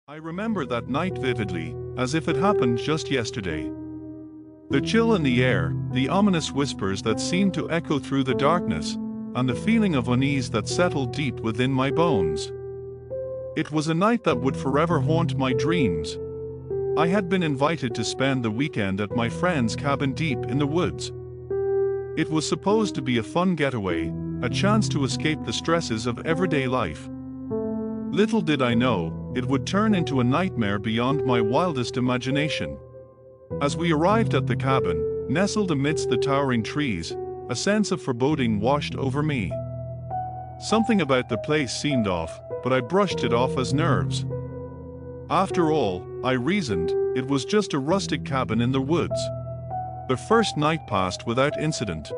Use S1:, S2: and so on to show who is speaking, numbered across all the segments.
S1: I remember that night vividly, as if it happened just yesterday. The chill in the air, the ominous whispers that seemed to echo through the darkness, and the feeling of unease that settled deep within my bones. It was a night that would forever haunt my dreams. I had been invited to spend the weekend at my friend's cabin deep in the woods. It was supposed to be a fun getaway, a chance to escape the stresses of everyday life. Little did I know, it would turn into a nightmare beyond my wildest imagination. As we arrived at the cabin, nestled amidst the towering trees, a sense of foreboding washed over me. Something about the place seemed off, but I brushed it off as nerves. After all, I reasoned, it was just a rustic cabin in the woods. The first night passed without incident.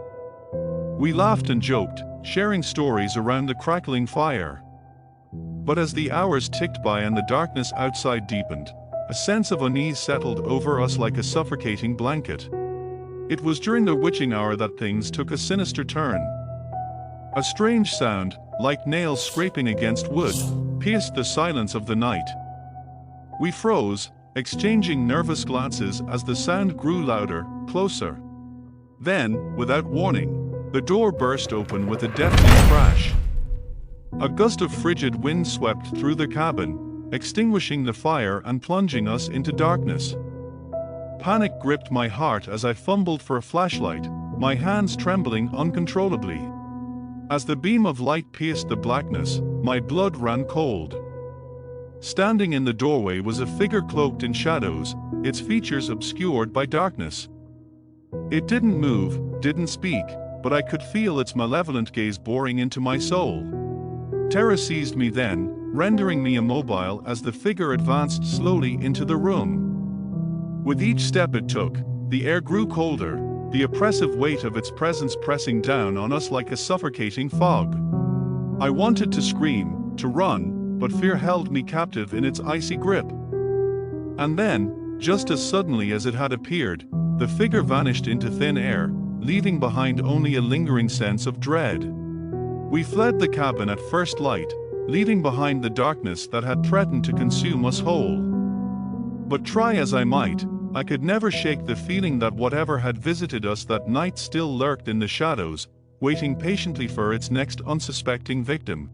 S1: We laughed and joked, sharing stories around the crackling fire. But as the hours ticked by and the darkness outside deepened, a sense of unease settled over us like a suffocating blanket. It was during the witching hour that things took a sinister turn. A strange sound, like nails scraping against wood, pierced the silence of the night. We froze, exchanging nervous glances as the sound grew louder, closer. Then, without warning, the door burst open with a deafening crash. A gust of frigid wind swept through the cabin, extinguishing the fire and plunging us into darkness. Panic gripped my heart as I fumbled for a flashlight, my hands trembling uncontrollably. As the beam of light pierced the blackness, my blood ran cold. Standing in the doorway was a figure cloaked in shadows, its features obscured by darkness. It didn't move, didn't speak, but I could feel its malevolent gaze boring into my soul. Terror seized me then, rendering me immobile as the figure advanced slowly into the room. With each step it took, the air grew colder, the oppressive weight of its presence pressing down on us like a suffocating fog. I wanted to scream, to run, but fear held me captive in its icy grip. And then, just as suddenly as it had appeared, the figure vanished into thin air, leaving behind only a lingering sense of dread. We fled the cabin at first light, leaving behind the darkness that had threatened to consume us whole. But try as I might, I could never shake the feeling that whatever had visited us that night still lurked in the shadows, waiting patiently for its next unsuspecting victim.